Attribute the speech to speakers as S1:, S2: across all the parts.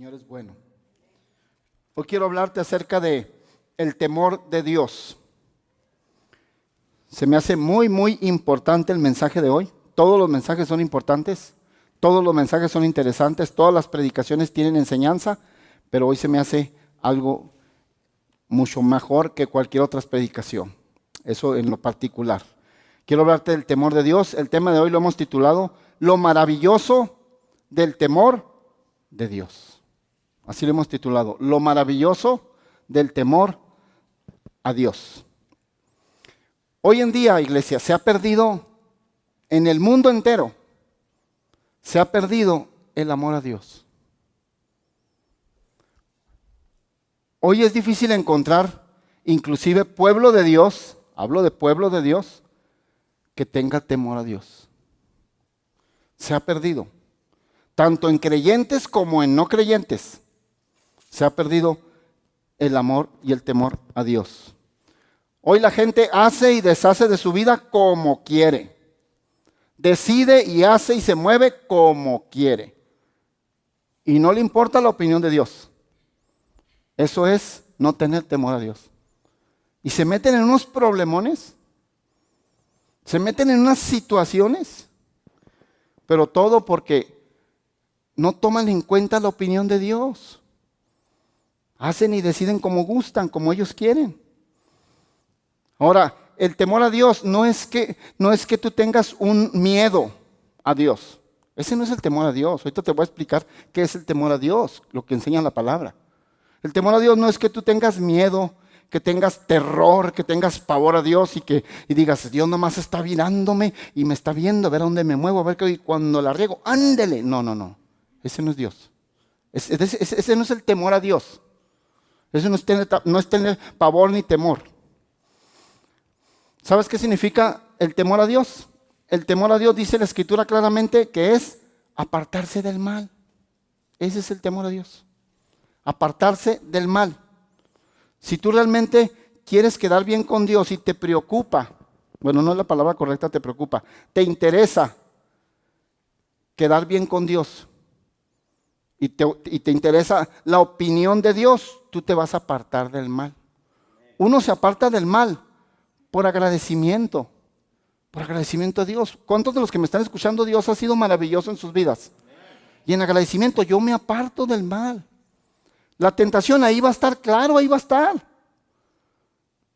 S1: Señor es bueno. Hoy quiero hablarte acerca de el temor de Dios. Se me hace muy importante el mensaje de hoy. Todos los mensajes son importantes, todos los mensajes son interesantes, todas las predicaciones tienen enseñanza, pero hoy se me hace algo mucho mejor que cualquier otra predicación. Eso en lo particular. Quiero hablarte del temor de Dios. El tema de hoy lo hemos titulado Lo maravilloso del temor de Dios. Así lo hemos titulado, Lo maravilloso del temor a Dios. Hoy en día, iglesia, se ha perdido en el mundo entero, se ha perdido el amor a Dios. Hoy es difícil encontrar, inclusive pueblo de Dios, hablo de pueblo de Dios, que tenga temor a Dios. Se ha perdido, tanto en creyentes como en no creyentes. Se ha perdido el amor y el temor a Dios. Hoy la gente hace y deshace de su vida como quiere. Decide y hace y se mueve como quiere. Y no le importa la opinión de Dios. Eso es no tener temor a Dios. Y se meten en unos problemones. Se meten en unas situaciones. Pero todo porque no toman en cuenta la opinión de Dios. Hacen y deciden como gustan, como ellos quieren. Ahora, el temor a Dios no es que tú tengas un miedo a Dios. Ese no es el temor a Dios. Ahorita te voy a explicar qué es el temor a Dios, lo que enseña la palabra. El temor a Dios no es que tú tengas miedo, que tengas terror, que tengas pavor a Dios y digas, Dios nomás está mirándome y me está viendo a ver a dónde me muevo, a ver que cuando la riego, ándele. No. Ese no es Dios. Ese no es el temor a Dios. Eso no es tener pavor ni temor. ¿Sabes qué significa el temor a Dios? El temor a Dios dice la Escritura claramente que es apartarse del mal. Ese es el temor a Dios. Apartarse del mal. Si tú realmente quieres quedar bien con Dios y te preocupa, bueno, no es la palabra correcta, te preocupa, te interesa quedar bien con Dios y te interesa la opinión de Dios, tú te vas a apartar del mal. Uno se aparta del mal por agradecimiento a Dios. ¿Cuántos de los que me están escuchando, Dios ha sido maravilloso en sus vidas? Y en agradecimiento yo me aparto del mal. La tentación ahí va a estar, claro, ahí va a estar.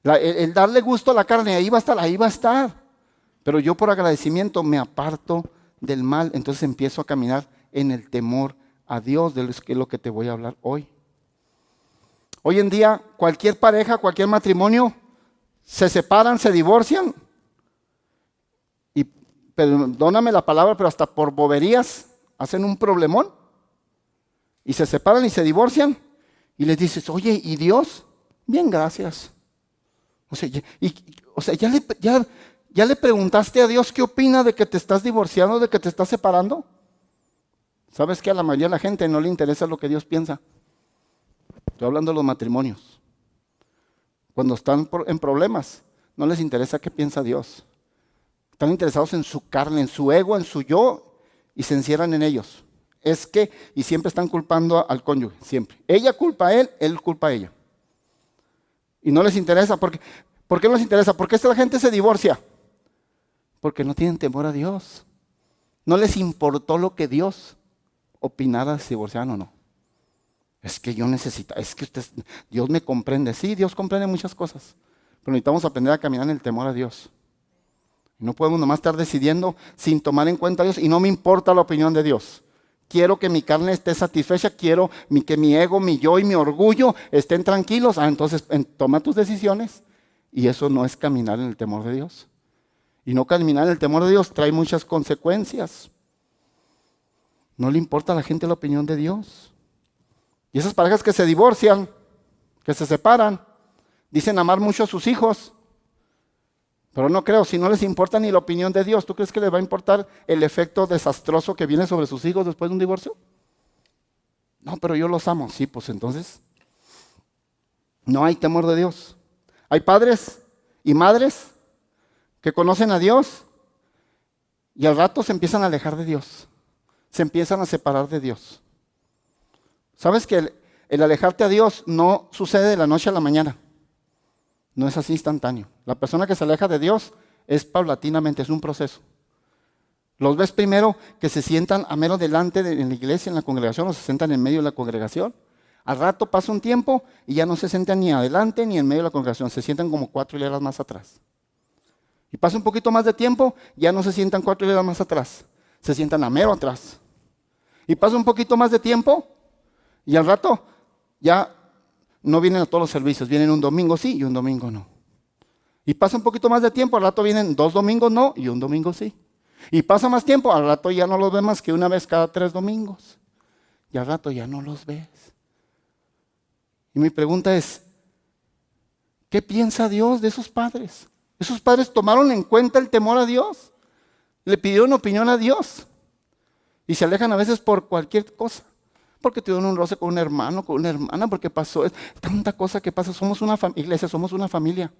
S1: El darle gusto a la carne, ahí va a estar. Pero yo por agradecimiento me aparto del mal, entonces empiezo a caminar en el temor a Dios, de lo que te voy a hablar hoy. Hoy en día, cualquier pareja, cualquier matrimonio, se separan, se divorcian. Y perdóname la palabra, pero hasta por boberías hacen un problemón. Y se separan y se divorcian. Y les dices, oye, ¿y Dios? Bien, gracias. ¿Ya le preguntaste a Dios qué opina de que te estás divorciando, de que te estás separando? ¿Sabes que a la mayoría de la gente no le interesa lo que Dios piensa? Estoy hablando de los matrimonios. Cuando están en problemas, no les interesa qué piensa Dios. Están interesados en su carne, en su ego, en su yo, y se encierran en ellos. Y siempre están culpando al cónyuge, siempre. Ella culpa a él culpa a ella. Y no les interesa. ¿Por qué no les interesa? ¿Por qué esta gente se divorcia? Porque no tienen temor a Dios. No les importó lo que Dios opinara si se divorciaban o no. Es que yo necesito, Dios me comprende. Sí, Dios comprende muchas cosas. Pero necesitamos aprender a caminar en el temor a Dios. No podemos nomás estar decidiendo sin tomar en cuenta a Dios. Y no me importa la opinión de Dios. Quiero que mi carne esté satisfecha, quiero que mi ego, mi yo y mi orgullo estén tranquilos. Entonces toma tus decisiones. Y eso no es caminar en el temor de Dios. Y no caminar en el temor de Dios trae muchas consecuencias. No le importa a la gente la opinión de Dios. Y esas parejas que se divorcian, que se separan, dicen amar mucho a sus hijos. Pero no creo, si no les importa ni la opinión de Dios, ¿tú crees que les va a importar el efecto desastroso que viene sobre sus hijos después de un divorcio? No, pero yo los amo. Sí, pues entonces no hay temor de Dios. Hay padres y madres que conocen a Dios y al rato se empiezan a alejar de Dios. Se empiezan a separar de Dios. ¿Sabes que el alejarte a Dios no sucede de la noche a la mañana? No es así instantáneo. La persona que se aleja de Dios es paulatinamente, es un proceso. Los ves primero que se sientan a mero delante en la iglesia, en la congregación, o se sientan en medio de la congregación. Al rato pasa un tiempo y ya no se sientan ni adelante ni en medio de la congregación, se sientan como 4 hileras más atrás. Y pasa un poquito más de tiempo, ya no se sientan 4 hileras más atrás, se sientan a mero atrás. Y pasa un poquito más de tiempo y al rato ya no vienen a todos los servicios, vienen un domingo sí y un domingo no. Y pasa un poquito más de tiempo, al rato vienen 2 domingos no y un domingo sí. Y pasa más tiempo, al rato ya no los ves más que una vez cada 3 domingos. Y al rato ya no los ves. Y mi pregunta es, ¿qué piensa Dios de esos padres? ¿Esos padres tomaron en cuenta el temor a Dios? ¿Le pidieron opinión a Dios? Y se alejan a veces por cualquier cosa. Porque tuvieron un roce con un hermano, con una hermana, porque pasó tanta cosa que pasa. Somos una iglesia, somos una familia.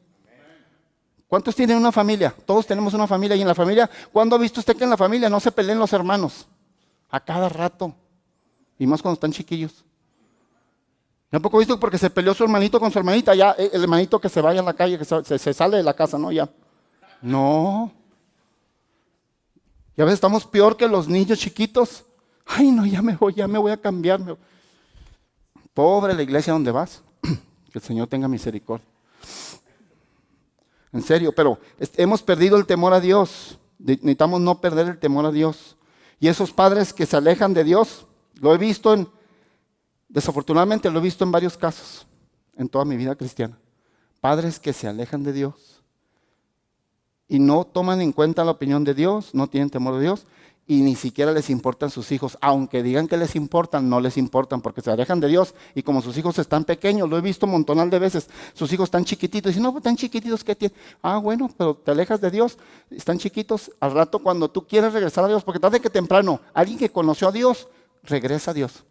S1: ¿Cuántos tienen una familia? Todos tenemos una familia. Y en la familia, ¿cuándo ha visto usted que en la familia no se peleen los hermanos? A cada rato. Y más cuando están chiquillos. Tampoco he visto porque se peleó su hermanito con su hermanita, ya el hermanito que se vaya a la calle, que se sale de la casa, ¿no? Ya. No. Y a veces estamos peor que los niños chiquitos. Ay, no, ya me voy a cambiar. Pobre la iglesia donde vas. Que el Señor tenga misericordia. En serio, pero hemos perdido el temor a Dios. Necesitamos no perder el temor a Dios. Y esos padres que se alejan de Dios, lo he visto desafortunadamente lo he visto en varios casos, en toda mi vida cristiana. Padres que se alejan de Dios y no toman en cuenta la opinión de Dios, no tienen temor de Dios y ni siquiera les importan sus hijos. Aunque digan que les importan, no les importan porque se alejan de Dios y como sus hijos están pequeños, lo he visto un montonal de veces, sus hijos están chiquititos y dicen, no, pues tan chiquititos que tienen. Ah, bueno, pero te alejas de Dios, están chiquitos. Al rato cuando tú quieres regresar a Dios, porque tarde que temprano, alguien que conoció a Dios, regresa a Dios.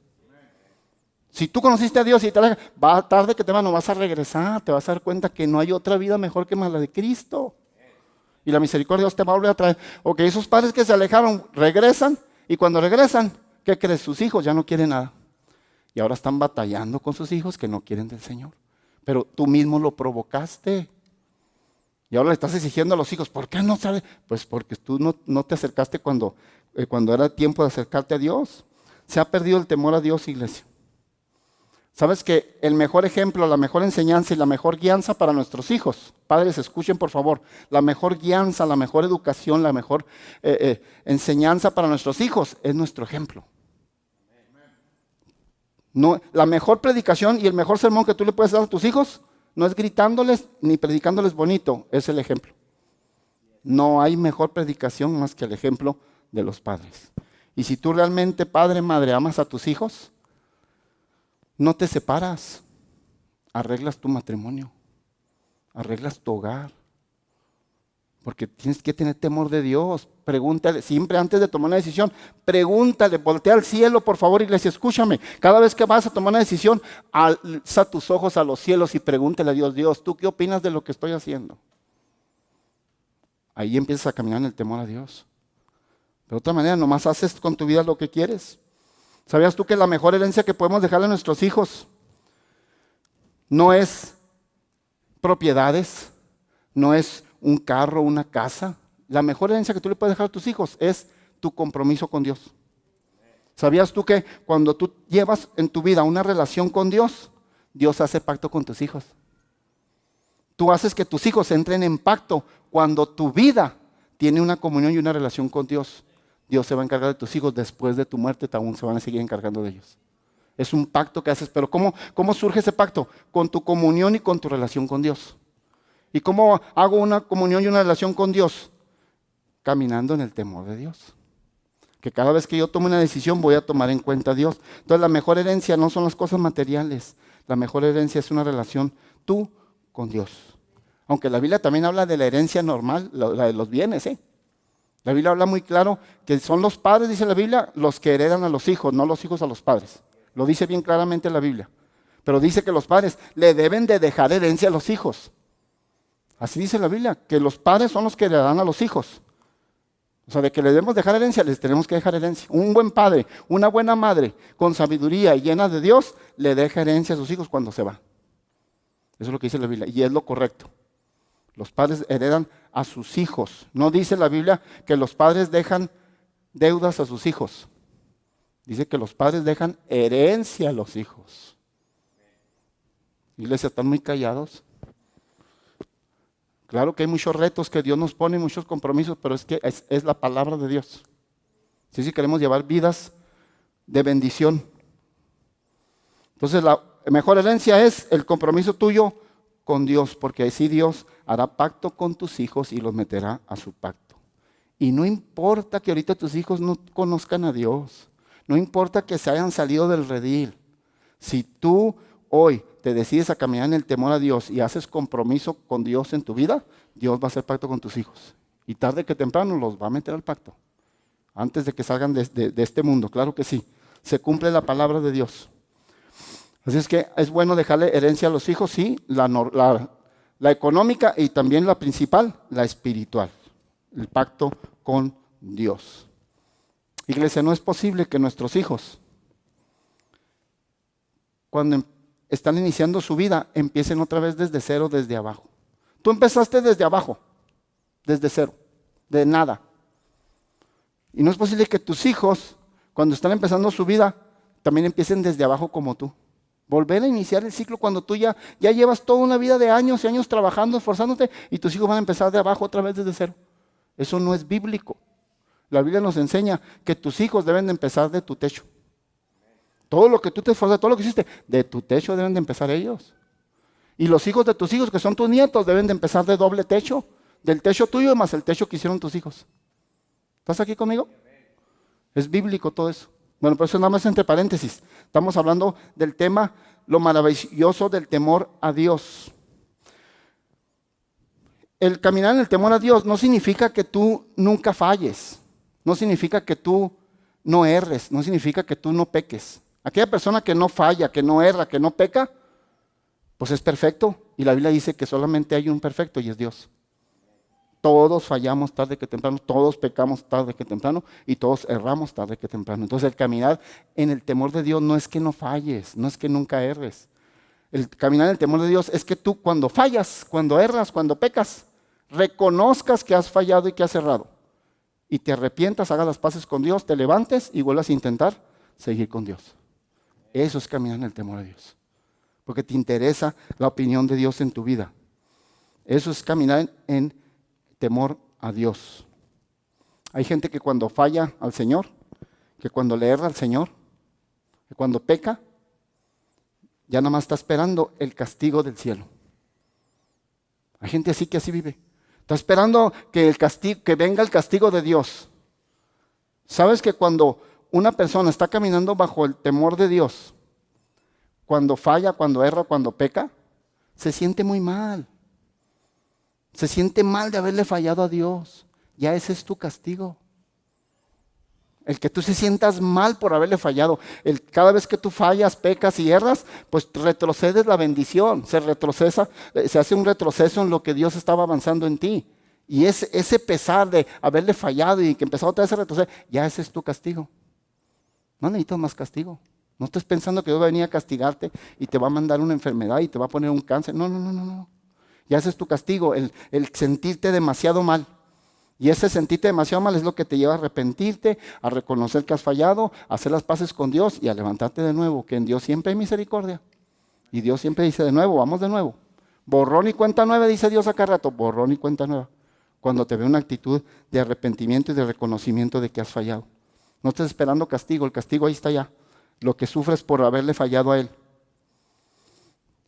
S1: Si tú conociste a Dios y te alejas, va tarde que temprano vas a regresar, te vas a dar cuenta que no hay otra vida mejor que más la de Cristo. Y la misericordia de Dios te va a volver a traer. Ok, esos padres que se alejaron regresan y cuando regresan, ¿qué crees? Sus hijos ya no quieren nada. Y ahora están batallando con sus hijos que no quieren del Señor. Pero tú mismo lo provocaste. Y ahora le estás exigiendo a los hijos, ¿por qué no sabes? Pues porque tú no te acercaste cuando era tiempo de acercarte a Dios. Se ha perdido el temor a Dios, iglesia. ¿Sabes que el mejor ejemplo, la mejor enseñanza y la mejor guianza para nuestros hijos? Padres, escuchen por favor. La mejor guianza, la mejor educación, la mejor enseñanza para nuestros hijos es nuestro ejemplo. No, la mejor predicación y el mejor sermón que tú le puedes dar a tus hijos no es gritándoles ni predicándoles bonito, es el ejemplo. No hay mejor predicación más que el ejemplo de los padres. Y si tú realmente, padre, madre, amas a tus hijos, no te separas, arreglas tu matrimonio, arreglas tu hogar, porque tienes que tener temor de Dios. Pregúntale, siempre antes de tomar una decisión, pregúntale, voltea al cielo, por favor, iglesia, escúchame. Cada vez que vas a tomar una decisión, alza tus ojos a los cielos y pregúntale a Dios, Dios, ¿tú qué opinas de lo que estoy haciendo? Ahí empiezas a caminar en el temor a Dios. De otra manera, nomás haces con tu vida lo que quieres. ¿Sabías tú que la mejor herencia que podemos dejarle a nuestros hijos no es propiedades, no es un carro, una casa? La mejor herencia que tú le puedes dejar a tus hijos es tu compromiso con Dios. ¿Sabías tú que cuando tú llevas en tu vida una relación con Dios, Dios hace pacto con tus hijos? Tú haces que tus hijos entren en pacto cuando tu vida tiene una comunión y una relación con Dios. Dios se va a encargar de tus hijos después de tu muerte, aún se van a seguir encargando de ellos. Es un pacto que haces, pero ¿cómo surge ese pacto? Con tu comunión y con tu relación con Dios. ¿Y cómo hago una comunión y una relación con Dios? Caminando en el temor de Dios. Que cada vez que yo tomo una decisión voy a tomar en cuenta a Dios. Entonces la mejor herencia no son las cosas materiales. La mejor herencia es una relación tú con Dios. Aunque la Biblia también habla de la herencia normal, la de los bienes, ¿eh? La Biblia habla muy claro que son los padres, dice la Biblia, los que heredan a los hijos, no los hijos a los padres. Lo dice bien claramente la Biblia. Pero dice que los padres le deben de dejar herencia a los hijos. Así dice la Biblia, que los padres son los que heredan a los hijos. O sea, de que le debemos dejar herencia, les tenemos que dejar herencia. Un buen padre, una buena madre, con sabiduría y llena de Dios, le deja herencia a sus hijos cuando se va. Eso es lo que dice la Biblia, y es lo correcto. Los padres heredan a sus hijos. No dice la Biblia que los padres dejan deudas a sus hijos. Dice que los padres dejan herencia a los hijos. Iglesia, están muy callados. Claro que hay muchos retos que Dios nos pone, muchos compromisos, pero es que es la palabra de Dios. Si queremos llevar vidas de bendición. Entonces la mejor herencia es el compromiso tuyo con Dios, porque así Dios hará pacto con tus hijos y los meterá a su pacto. Y no importa que ahorita tus hijos no conozcan a Dios, no importa que se hayan salido del redil. Si tú hoy te decides a caminar en el temor a Dios y haces compromiso con Dios en tu vida, Dios va a hacer pacto con tus hijos. Y tarde que temprano los va a meter al pacto. Antes de que salgan de este mundo, claro que sí. Se cumple la palabra de Dios. Así es que es bueno dejarle herencia a los hijos, sí, la económica y también la principal, la espiritual. El pacto con Dios. Iglesia, no es posible que nuestros hijos, cuando están iniciando su vida, empiecen otra vez desde cero, desde abajo. Tú empezaste desde abajo, desde cero, de nada. Y no es posible que tus hijos, cuando están empezando su vida, también empiecen desde abajo como tú. Volver a iniciar el ciclo cuando tú ya llevas toda una vida de años y años trabajando, esforzándote, y tus hijos van a empezar de abajo otra vez desde cero. Eso no es bíblico. La Biblia nos enseña que tus hijos deben de empezar de tu techo. Todo lo que tú te esforzaste, todo lo que hiciste, de tu techo deben de empezar ellos. Y los hijos de tus hijos, que son tus nietos, deben de empezar de doble techo. Del techo tuyo más el techo que hicieron tus hijos. ¿Estás aquí conmigo? Es bíblico todo eso. Bueno, por eso nada más entre paréntesis. Estamos hablando del tema, lo maravilloso del temor a Dios. El caminar en el temor a Dios no significa que tú nunca falles. No significa que tú no erres. No significa que tú no peques. Aquella persona que no falla, que no erra, que no peca, pues es perfecto. Y la Biblia dice que solamente hay un perfecto y es Dios. Todos fallamos tarde que temprano, todos pecamos tarde que temprano y todos erramos tarde que temprano. Entonces el caminar en el temor de Dios no es que no falles, no es que nunca erres. El caminar en el temor de Dios es que tú cuando fallas, cuando erras, cuando pecas, reconozcas que has fallado y que has errado. Y te arrepientas, hagas las paces con Dios, te levantes y vuelvas a intentar seguir con Dios. Eso es caminar en el temor de Dios. Porque te interesa la opinión de Dios en tu vida. Eso es caminar en temor a Dios. Hay gente que cuando falla al Señor, que cuando le erra al Señor, que cuando peca, ya nada más está esperando el castigo del cielo. Hay gente así que así vive. Está esperando que venga el castigo de Dios. ¿Sabes que cuando una persona está caminando bajo el temor de Dios, cuando falla, cuando erra, cuando peca, se siente muy mal? Se siente mal de haberle fallado a Dios. Ya ese es tu castigo. El que tú se sientas mal por haberle fallado. Cada vez que tú fallas, pecas y erras, pues retrocedes la bendición. Se hace un retroceso en lo que Dios estaba avanzando en ti. Y ese pesar de haberle fallado y que empezó otra vez a retroceder, ya ese es tu castigo. No necesitas más castigo. No estés pensando que Dios va a venir a castigarte y te va a mandar una enfermedad y te va a poner un cáncer. No. Ya ese es tu castigo, el sentirte demasiado mal. Y ese sentirte demasiado mal es lo que te lleva a arrepentirte, a reconocer que has fallado, a hacer las paces con Dios y a levantarte de nuevo, que en Dios siempre hay misericordia. Y Dios siempre dice de nuevo, vamos de nuevo. Borrón y cuenta nueva, dice Dios acá rato, borrón y cuenta nueva. Cuando te ve una actitud de arrepentimiento y de reconocimiento de que has fallado. No estés esperando castigo, el castigo ahí está ya. Lo que sufres por haberle fallado a Él.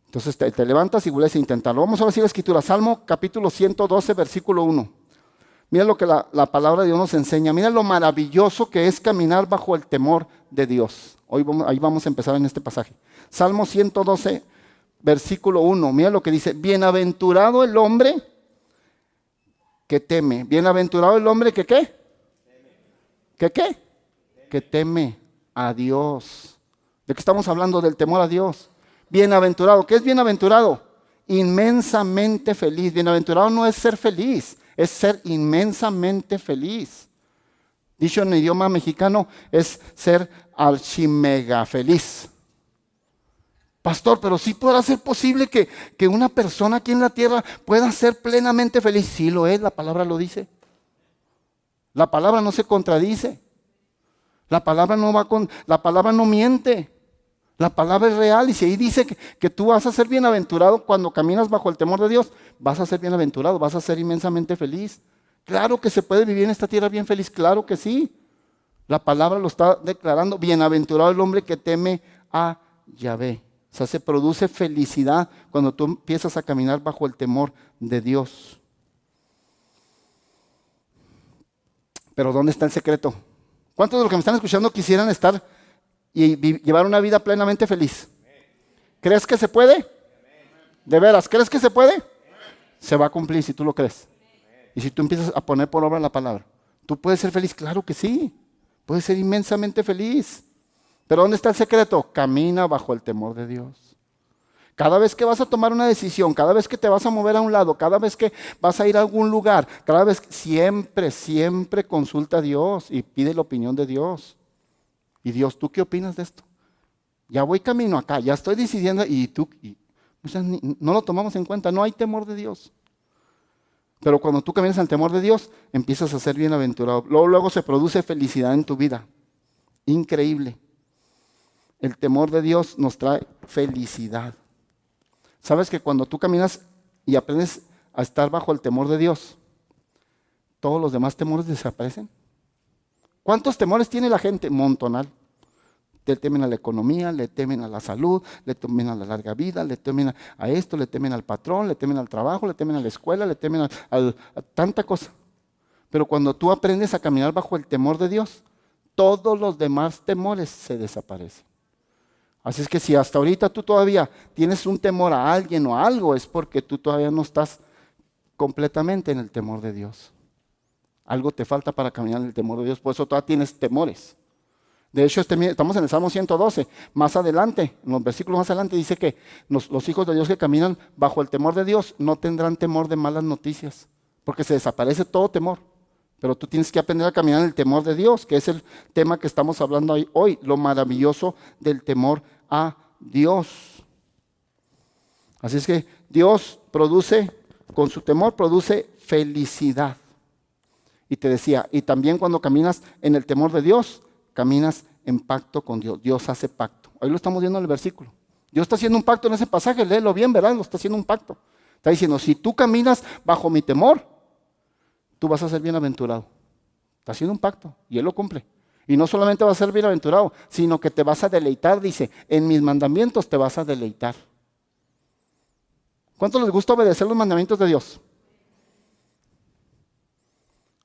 S1: Entonces te levantas y vuelves a intentarlo. Vamos a ver si la escritura. Salmo capítulo 112, versículo 1. Mira lo que la palabra de Dios nos enseña. Mira lo maravilloso que es caminar bajo el temor de Dios. Ahí vamos a empezar en este pasaje. Salmo 112, versículo 1. Mira lo que dice. Bienaventurado el hombre que teme. Bienaventurado el hombre que ¿qué? ¿Que qué? Que teme a Dios. ¿De qué estamos hablando? Del temor a Dios. Bienaventurado. ¿Qué es bienaventurado? Inmensamente feliz. Bienaventurado no es ser feliz, es ser inmensamente feliz. Dicho en idioma mexicano, es ser archimega feliz. Pastor, pero sí podrá ser posible que una persona aquí en la tierra pueda ser plenamente feliz. Sí lo es, la palabra lo dice. La palabra no se contradice. La palabra no miente. La palabra es real. Y si ahí dice que tú vas a ser bienaventurado cuando caminas bajo el temor de Dios, vas a ser bienaventurado, vas a ser inmensamente feliz. Claro que se puede vivir en esta tierra bien feliz, claro que sí. La palabra lo está declarando. Bienaventurado el hombre que teme a Yahvé. O sea, se produce felicidad cuando tú empiezas a caminar bajo el temor de Dios. Pero ¿dónde está el secreto? ¿Cuántos de los que me están escuchando quisieran estar y llevar una vida plenamente feliz? ¿Crees que se puede? ¿De veras? ¿Crees que se puede? Se va a cumplir si tú lo crees. Y si tú empiezas a poner por obra la palabra. ¿Tú puedes ser feliz? Claro que sí. Puedes ser inmensamente feliz. Pero ¿dónde está el secreto? Camina bajo el temor de Dios. Cada vez que vas a tomar una decisión, cada vez que te vas a mover a un lado, cada vez que vas a ir a algún lugar, cada vez, siempre consulta a Dios y pide la opinión de Dios. Y Dios, ¿tú qué opinas de esto? Ya voy camino acá, ya estoy decidiendo o sea, no lo tomamos en cuenta, no hay temor de Dios. Pero cuando tú caminas al temor de Dios, empiezas a ser bienaventurado. Luego se produce felicidad en tu vida. Increíble. El temor de Dios nos trae felicidad. ¿Sabes que cuando tú caminas y aprendes a estar bajo el temor de Dios, todos los demás temores desaparecen? ¿Cuántos temores tiene la gente? Montonal. Le temen a la economía, le temen a la salud, le temen a la larga vida, le temen a esto, le temen al patrón, le temen al trabajo, le temen a la escuela, le temen a tanta cosa. Pero cuando tú aprendes a caminar bajo el temor de Dios, todos los demás temores se desaparecen. Así es que si hasta ahorita tú todavía tienes un temor a alguien o a algo, es porque tú todavía no estás completamente en el temor de Dios. Algo te falta para caminar en el temor de Dios, por eso todavía tienes temores. De hecho, estamos en el Salmo 112. Más adelante, en los versículos más adelante, dice que los hijos de Dios que caminan bajo el temor de Dios no tendrán temor de malas noticias, porque se desaparece todo temor. Pero tú tienes que aprender a caminar en el temor de Dios, que es el tema que estamos hablando hoy, lo maravilloso del temor a Dios. Así es que Dios con su temor produce felicidad. Y te decía, y también cuando caminas en el temor de Dios, caminas en pacto con Dios. Dios hace pacto. Ahí lo estamos viendo en el versículo. Dios está haciendo un pacto en ese pasaje, léelo bien, ¿verdad? Lo está haciendo un pacto. Está diciendo, si tú caminas bajo mi temor, tú vas a ser bienaventurado. Está haciendo un pacto y Él lo cumple. Y no solamente vas a ser bienaventurado, sino que te vas a deleitar, dice, en mis mandamientos te vas a deleitar. ¿Cuánto les gusta obedecer los mandamientos de Dios?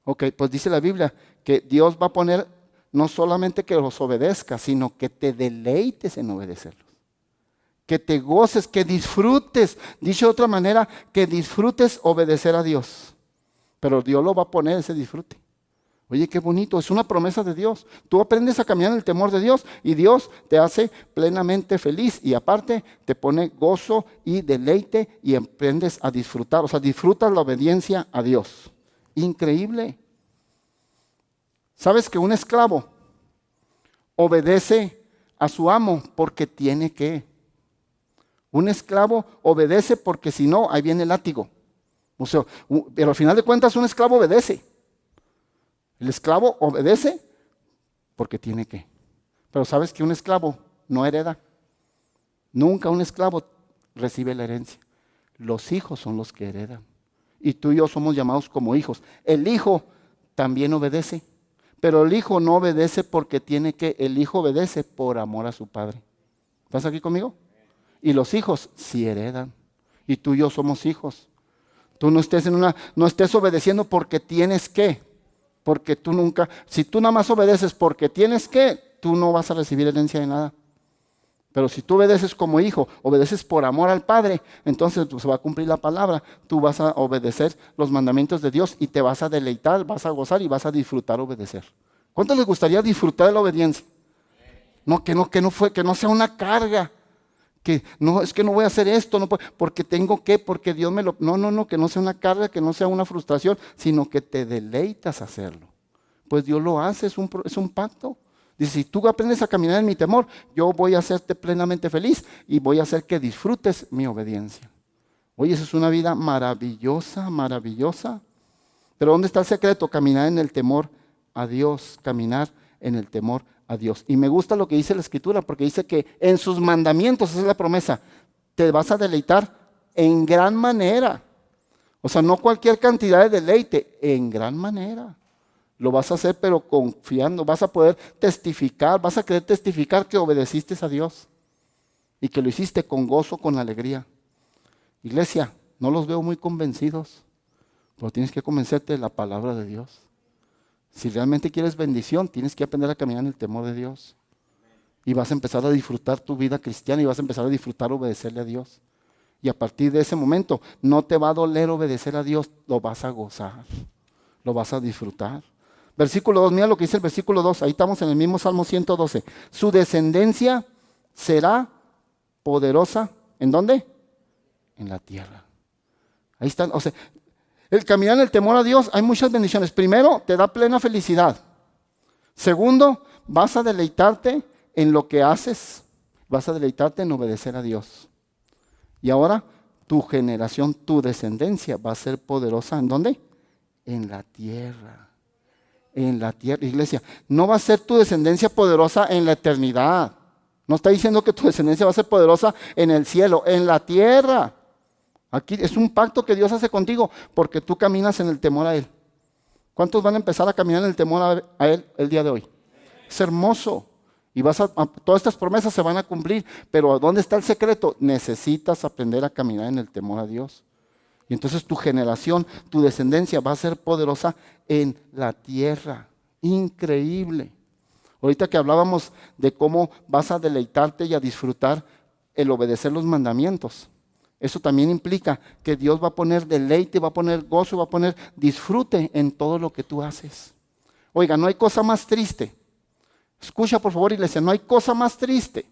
S1: Ok, pues dice la Biblia que Dios va a poner no solamente que los obedezcas, sino que te deleites en obedecerlos. Que te goces, que disfrutes. Dicho de otra manera, que disfrutes obedecer a Dios. Pero Dios lo va a poner ese disfrute. Oye, qué bonito, es una promesa de Dios. Tú aprendes a caminar en el temor de Dios y Dios te hace plenamente feliz. Y aparte te pone gozo y deleite y aprendes a disfrutar. O sea, disfrutas la obediencia a Dios. Increíble. ¿Sabes que un esclavo obedece a su amo porque tiene que? Un esclavo obedece porque si no, ahí viene el látigo. O sea, pero al final de cuentas un esclavo obedece. El esclavo obedece porque tiene que. Pero sabes que un esclavo no hereda. Nunca un esclavo recibe la herencia. Los hijos son los que heredan. Y tú y yo somos llamados como hijos. El hijo también obedece. Pero el hijo no obedece porque tiene que. El hijo obedece por amor a su padre. ¿Estás aquí conmigo? Y los hijos sí heredan. Y tú y yo somos hijos. Tú no estés obedeciendo porque tienes que. Porque tú nunca, si tú nada más obedeces porque tienes que, tú no vas a recibir herencia de nada. Pero si tú obedeces como hijo, obedeces por amor al Padre, entonces pues, se va a cumplir la palabra. Tú vas a obedecer los mandamientos de Dios y te vas a deleitar, vas a gozar y vas a disfrutar obedecer. ¿Cuánto les gustaría disfrutar de la obediencia? No, que no sea una carga. Que no, es que no voy a hacer esto, no puedo, porque tengo que, porque Dios me lo. No, que no sea una carga, que no sea una frustración, sino que te deleitas hacerlo. Pues Dios lo hace, es un pacto. Dice, si tú aprendes a caminar en mi temor, yo voy a hacerte plenamente feliz y voy a hacer que disfrutes mi obediencia. Oye, eso es una vida maravillosa, maravillosa. Pero ¿dónde está el secreto? Caminar en el temor a Dios, caminar en el temor a Dios. Y me gusta lo que dice la Escritura, porque dice que en sus mandamientos, esa es la promesa, te vas a deleitar en gran manera. O sea, no cualquier cantidad de deleite, en gran manera. Lo vas a hacer pero confiando, vas a poder testificar, vas a querer testificar que obedeciste a Dios y que lo hiciste con gozo, con alegría. Iglesia, no los veo muy convencidos, pero tienes que convencerte de la palabra de Dios. Si realmente quieres bendición, tienes que aprender a caminar en el temor de Dios. Y vas a empezar a disfrutar tu vida cristiana y vas a empezar a disfrutar obedecerle a Dios. Y a partir de ese momento, no te va a doler obedecer a Dios, lo vas a gozar, lo vas a disfrutar. Versículo 2, mira lo que dice el versículo 2, ahí estamos en el mismo Salmo 112. Su descendencia será poderosa, ¿en dónde? En la tierra. Ahí están, o sea, el caminar en el temor a Dios, hay muchas bendiciones. Primero, te da plena felicidad. Segundo, vas a deleitarte en lo que haces. Vas a deleitarte en obedecer a Dios. Y ahora, tu generación, tu descendencia va a ser poderosa. ¿En dónde? En la tierra. En la tierra, iglesia. No va a ser tu descendencia poderosa en la eternidad. No está diciendo que tu descendencia va a ser poderosa en el cielo, en la tierra. Aquí es un pacto que Dios hace contigo porque tú caminas en el temor a Él. ¿Cuántos van a empezar a caminar en el temor a Él el día de hoy? Es hermoso. Y todas estas promesas se van a cumplir. Pero ¿dónde está el secreto? Necesitas aprender a caminar en el temor a Dios. Y entonces tu generación, tu descendencia va a ser poderosa en la tierra. Increíble. Ahorita que hablábamos de cómo vas a deleitarte y a disfrutar el obedecer los mandamientos. Eso también implica que Dios va a poner deleite, va a poner gozo, va a poner disfrute en todo lo que tú haces. Oiga, no hay cosa más triste. Escucha por favor, iglesia, no hay cosa más triste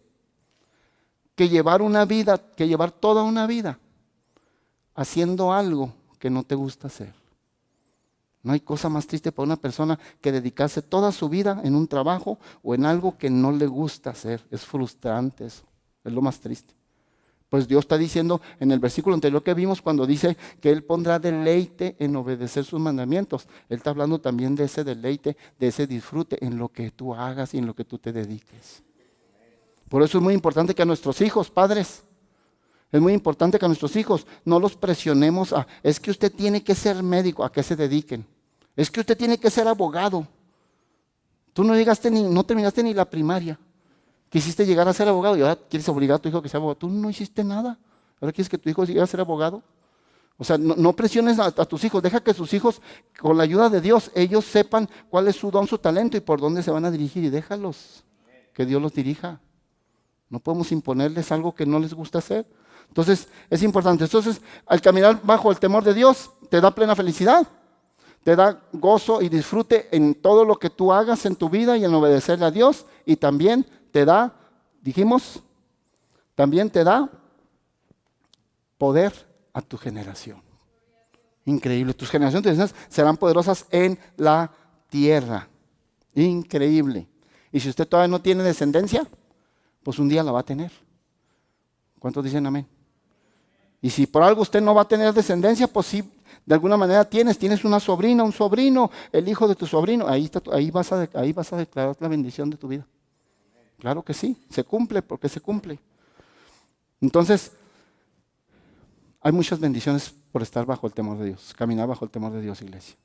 S1: que llevar una vida, que llevar toda una vida haciendo algo que no te gusta hacer. No hay cosa más triste para una persona que dedicarse toda su vida en un trabajo o en algo que no le gusta hacer. Es frustrante eso, es lo más triste. Pues Dios está diciendo en el versículo anterior que vimos cuando dice que Él pondrá deleite en obedecer sus mandamientos. Él está hablando también de ese deleite, de ese disfrute en lo que tú hagas y en lo que tú te dediques. Por eso es muy importante que a nuestros hijos, padres, es muy importante que a nuestros hijos no los presionemos a, es que usted tiene que ser médico, a que se dediquen. Es que usted tiene que ser abogado. Tú no terminaste ni la primaria. Quisiste llegar a ser abogado y ahora quieres obligar a tu hijo a que sea abogado. Tú no hiciste nada. Ahora quieres que tu hijo llegue a ser abogado. O sea, no presiones a tus hijos. Deja que sus hijos, con la ayuda de Dios, ellos sepan cuál es su don, su talento y por dónde se van a dirigir. Y déjalos que Dios los dirija. No podemos imponerles algo que no les gusta hacer. Entonces, es importante. Entonces, al caminar bajo el temor de Dios, te da plena felicidad. Te da gozo y disfrute en todo lo que tú hagas en tu vida y en obedecerle a Dios. Y también te da, también te da poder a tu generación. Increíble. Tus generaciones serán poderosas en la tierra. Increíble. Y si usted todavía no tiene descendencia, pues un día la va a tener. ¿Cuántos dicen amén? Y si por algo usted no va a tener descendencia, pues sí, de alguna manera tienes una sobrina, un sobrino, el hijo de tu sobrino, ahí vas a declarar la bendición de tu vida. Claro que sí, se cumple porque se cumple. Entonces, hay muchas bendiciones por estar bajo el temor de Dios, caminar bajo el temor de Dios, iglesia.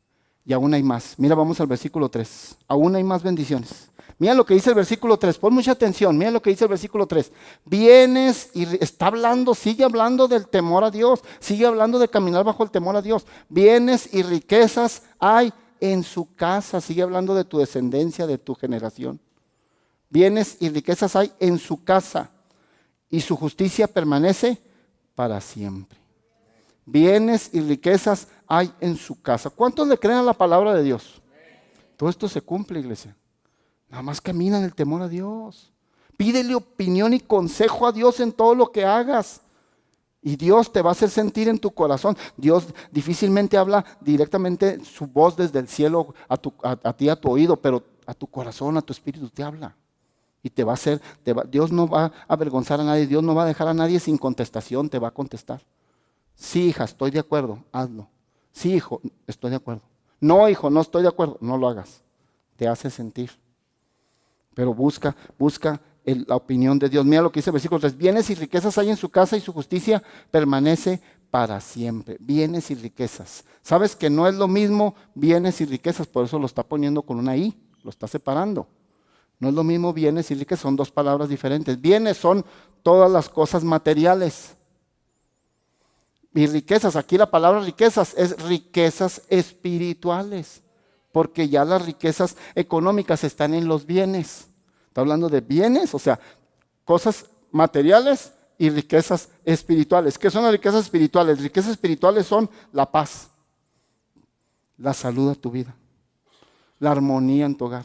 S1: Y aún hay más. Mira, vamos al versículo 3. Aún hay más bendiciones. Mira lo que dice el versículo 3. Pon mucha atención. Mira lo que dice el versículo 3. Vienes y sigue hablando del temor a Dios. Sigue hablando de caminar bajo el temor a Dios. Bienes y riquezas hay en su casa. Sigue hablando de tu descendencia, de tu generación. Bienes y riquezas hay en su casa. Y su justicia permanece para siempre. Bienes y riquezas hay en su casa. ¿Cuántos le creen a la palabra de Dios? Todo esto se cumple, iglesia. Nada más camina en el temor a Dios. Pídele opinión y consejo a Dios en todo lo que hagas. Y Dios te va a hacer sentir en tu corazón. Dios difícilmente habla directamente su voz desde el cielo a ti, a tu oído, pero a tu corazón, a tu espíritu te habla. Y te va a hacer, Dios no va a avergonzar a nadie, Dios no va a dejar a nadie sin contestación, te va a contestar. Sí, hija, estoy de acuerdo, hazlo. Sí, hijo, estoy de acuerdo. No, hijo, no estoy de acuerdo, no lo hagas. Te hace sentir. Pero busca la opinión de Dios. Mira lo que dice el versículo 3. Bienes y riquezas hay en su casa y su justicia permanece para siempre. Bienes y riquezas. ¿Sabes que no es lo mismo bienes y riquezas? Por eso lo está poniendo con una I, lo está separando. No es lo mismo bienes y riquezas, son dos palabras diferentes. Bienes son todas las cosas materiales. Y riquezas, aquí la palabra riquezas es riquezas espirituales. Porque ya las riquezas económicas están en los bienes. Está hablando de bienes, o sea, cosas materiales y riquezas espirituales. ¿Qué son las riquezas espirituales? Riquezas espirituales son la paz, la salud a tu vida, la armonía en tu hogar,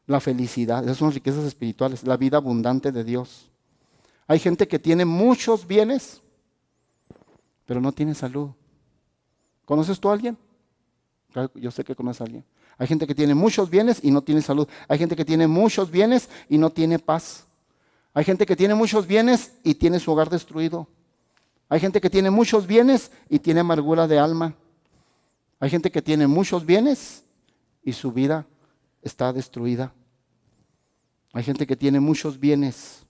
S1: la felicidad. Esas son riquezas espirituales, la vida abundante de Dios. Hay gente que tiene muchos bienes, pero no tiene salud. ¿Conoces tú a alguien? Yo sé que conoces a alguien. Hay gente que tiene muchos bienes y no tiene salud. Hay gente que tiene muchos bienes y no tiene paz. Hay gente que tiene muchos bienes y tiene su hogar destruido. Hay gente que tiene muchos bienes y tiene amargura de alma. Hay gente que tiene muchos bienes y su vida está destruida. Hay gente que tiene muchos bienes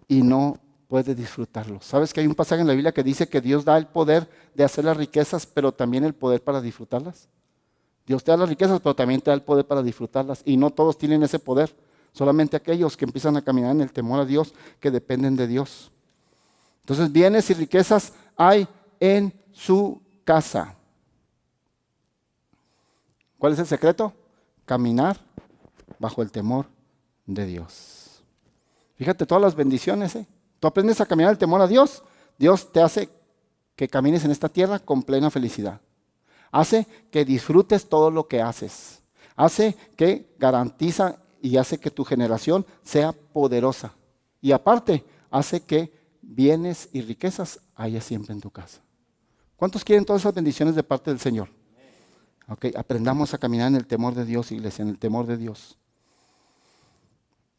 S1: y no puede disfrutarlos. ¿Sabes que hay un pasaje en la Biblia que dice que Dios da el poder de hacer las riquezas, pero también el poder para disfrutarlas? Dios te da las riquezas, pero también te da el poder para disfrutarlas. Y no todos tienen ese poder. Solamente aquellos que empiezan a caminar en el temor a Dios, que dependen de Dios. Entonces, bienes y riquezas hay en su casa. ¿Cuál es el secreto? Caminar bajo el temor de Dios. Fíjate todas las bendiciones, Tú aprendes a caminar el temor a Dios, Dios te hace que camines en esta tierra con plena felicidad. Hace que disfrutes todo lo que haces. Hace que garantiza y hace que tu generación sea poderosa. Y aparte, hace que bienes y riquezas haya siempre en tu casa. ¿Cuántos quieren todas esas bendiciones de parte del Señor? Ok, aprendamos a caminar en el temor de Dios, iglesia, en el temor de Dios.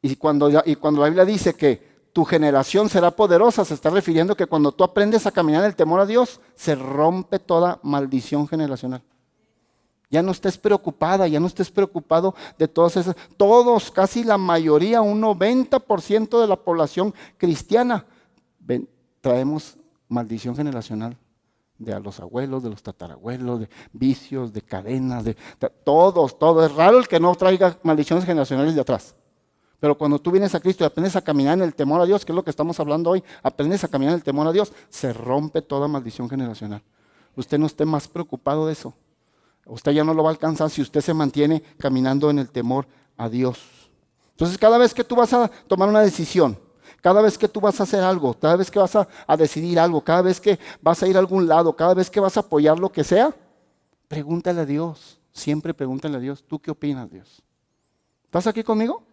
S1: Y cuando la Biblia dice que tu generación será poderosa, se está refiriendo que cuando tú aprendes a caminar en el temor a Dios, se rompe toda maldición generacional. Ya no estés preocupada, ya no estés preocupado de todas esas. Todos, casi la mayoría, un 90% de la población cristiana, traemos maldición generacional. De a los abuelos, de los tatarabuelos, de vicios, de cadenas, de todos. Es raro el que no traiga maldiciones generacionales de atrás. Pero cuando tú vienes a Cristo y aprendes a caminar en el temor a Dios, que es lo que estamos hablando hoy, aprendes a caminar en el temor a Dios, se rompe toda maldición generacional. Usted no esté más preocupado de eso. Usted ya no lo va a alcanzar si usted se mantiene caminando en el temor a Dios. Entonces, cada vez que tú vas a tomar una decisión, cada vez que tú vas a hacer algo, cada vez que vas a decidir algo, cada vez que vas a ir a algún lado, cada vez que vas a apoyar lo que sea, pregúntale a Dios. Siempre pregúntale a Dios. ¿Tú qué opinas, Dios? ¿Estás aquí conmigo?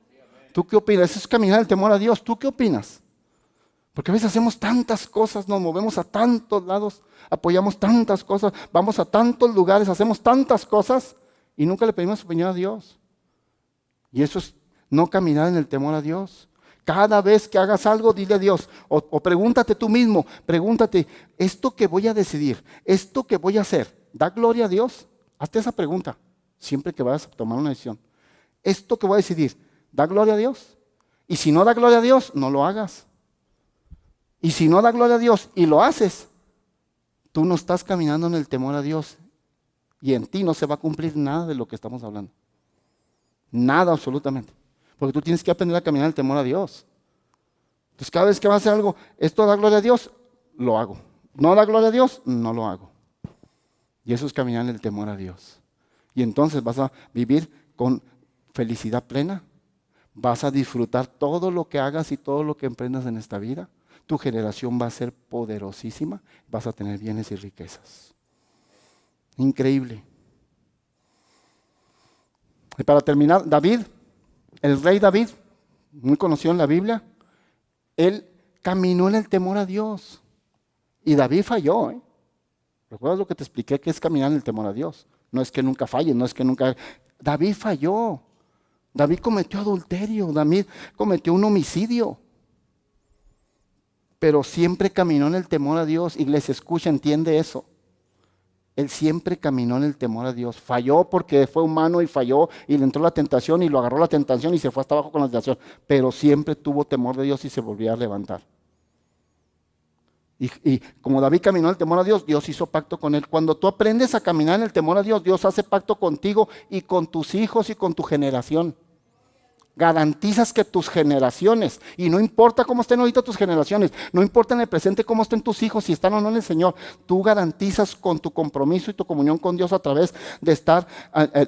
S1: ¿Tú qué opinas? Eso es caminar el temor a Dios. ¿Tú qué opinas? Porque a veces hacemos tantas cosas, nos movemos a tantos lados, apoyamos tantas cosas, vamos a tantos lugares, hacemos tantas cosas y nunca le pedimos opinión a Dios. Y eso es no caminar en el temor a Dios. Cada vez que hagas algo, dile a Dios, o pregúntate tú mismo, pregúntate, ¿esto que voy a decidir, esto que voy a hacer, da gloria a Dios? Hazte esa pregunta siempre que vayas a tomar una decisión. ¿Esto que voy a decidir, da gloria a Dios? Y si no da gloria a Dios, no lo hagas. Y si no da gloria a Dios y lo haces, tú no estás caminando en el temor a Dios y en ti no se va a cumplir nada de lo que estamos hablando. Nada absolutamente. Porque tú tienes que aprender a caminar en el temor a Dios. Entonces cada vez que vas a hacer algo, esto da gloria a Dios, lo hago. No da gloria a Dios, no lo hago. Y eso es caminar en el temor a Dios. Y entonces vas a vivir con felicidad plena. Vas a disfrutar todo lo que hagas y todo lo que emprendas en esta vida. Tu generación va a ser poderosísima. Vas a tener bienes y riquezas. Increíble. Y para terminar, David, el rey David, muy conocido en la Biblia, él caminó en el temor a Dios. Y David falló, ¿eh? ¿Recuerdas lo que te expliqué que es caminar en el temor a Dios? No es que nunca falle, no es que nunca... David falló. David cometió adulterio, David cometió un homicidio. Pero siempre caminó en el temor a Dios. Iglesia, escucha, entiende eso. Él siempre caminó en el temor a Dios. Falló porque fue humano y falló y le entró la tentación y lo agarró la tentación y se fue hasta abajo con la tentación. Pero siempre tuvo temor de Dios y se volvió a levantar. Y como David caminó en el temor a Dios, Dios hizo pacto con él. Cuando tú aprendes a caminar en el temor a Dios, Dios hace pacto contigo y con tus hijos y con tu generación. Garantizas que tus generaciones, y no importa cómo estén ahorita tus generaciones, no importa en el presente cómo estén tus hijos, si están o no en el Señor, tú garantizas con tu compromiso y tu comunión con Dios a través de estar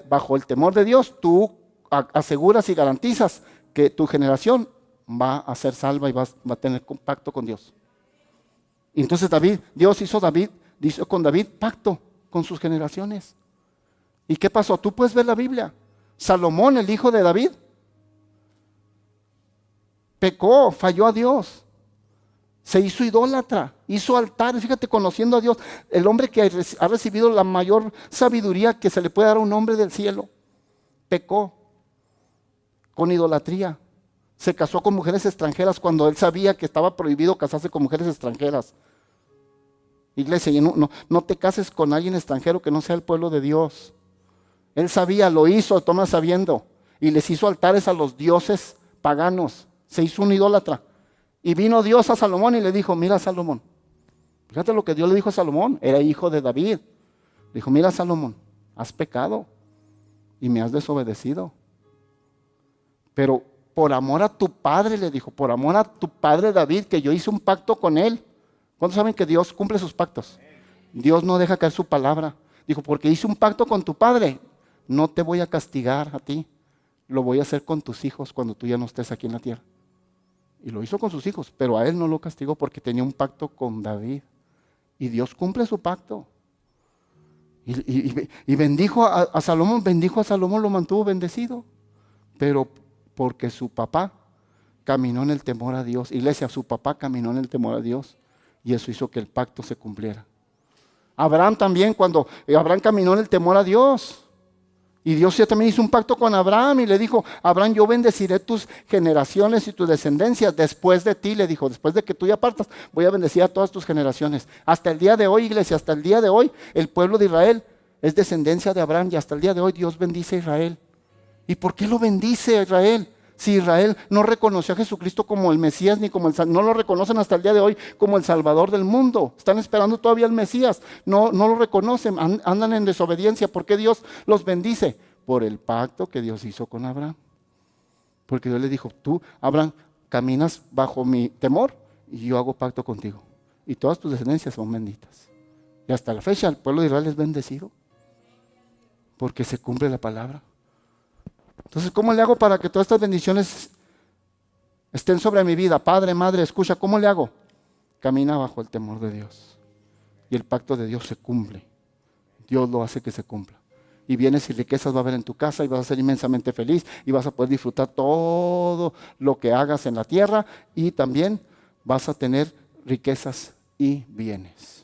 S1: bajo el temor de Dios, tú aseguras y garantizas que tu generación va a ser salva y va a tener pacto con Dios. Y entonces Dios hizo con David pacto con sus generaciones. ¿Y qué pasó? Tú puedes ver la Biblia. Salomón, el hijo de David, pecó, falló a Dios. Se hizo idólatra, hizo altares. Fíjate, conociendo a Dios, el hombre que ha recibido la mayor sabiduría que se le puede dar a un hombre del cielo, pecó con idolatría. Se casó con mujeres extranjeras cuando él sabía que estaba prohibido casarse con mujeres extranjeras. Iglesia, no te cases con alguien extranjero que no sea el pueblo de Dios. Él sabía, lo hizo, toma sabiendo. Y les hizo altares a los dioses paganos. Se hizo un idólatra. Y vino Dios a Salomón y le dijo, mira Salomón. Fíjate lo que Dios le dijo a Salomón. Era hijo de David. Dijo, mira Salomón, has pecado y me has desobedecido. Pero por amor a tu padre, le dijo, por amor a tu padre David, que yo hice un pacto con él. ¿Cuántos saben que Dios cumple sus pactos? Dios no deja caer su palabra. Dijo, porque hice un pacto con tu padre, no te voy a castigar a ti. Lo voy a hacer con tus hijos cuando tú ya no estés aquí en la tierra. Y lo hizo con sus hijos, pero a él no lo castigó porque tenía un pacto con David. Y Dios cumple su pacto. Y bendijo a Salomón, lo mantuvo bendecido. Pero porque su papá caminó en el temor a Dios. Iglesia, su papá caminó en el temor a Dios. Y eso hizo que el pacto se cumpliera. Abraham también, cuando Abraham caminó en el temor a Dios. Y Dios ya también hizo un pacto con Abraham y le dijo, Abraham, yo bendeciré tus generaciones y tus descendencias después de ti, le dijo, después de que tú ya partas, voy a bendecir a todas tus generaciones. Hasta el día de hoy, iglesia, hasta el día de hoy, el pueblo de Israel es descendencia de Abraham y hasta el día de hoy Dios bendice a Israel. ¿Y por qué lo bendice a Israel? Si Israel no reconoció a Jesucristo como el Mesías, ni como no lo reconocen hasta el día de hoy como el Salvador del mundo. Están esperando todavía al Mesías. No lo reconocen, andan en desobediencia. ¿Por qué Dios los bendice? Por el pacto que Dios hizo con Abraham. Porque Dios le dijo, tú, Abraham, caminas bajo mi temor y yo hago pacto contigo. Y todas tus descendencias son benditas. Y hasta la fecha el pueblo de Israel es bendecido. Porque se cumple la palabra. Entonces, ¿cómo le hago para que todas estas bendiciones estén sobre mi vida? Padre, madre, escucha, ¿cómo le hago? Camina bajo el temor de Dios. Y el pacto de Dios se cumple. Dios lo hace que se cumpla. Y bienes y riquezas va a haber en tu casa y vas a ser inmensamente feliz y vas a poder disfrutar todo lo que hagas en la tierra y también vas a tener riquezas y bienes.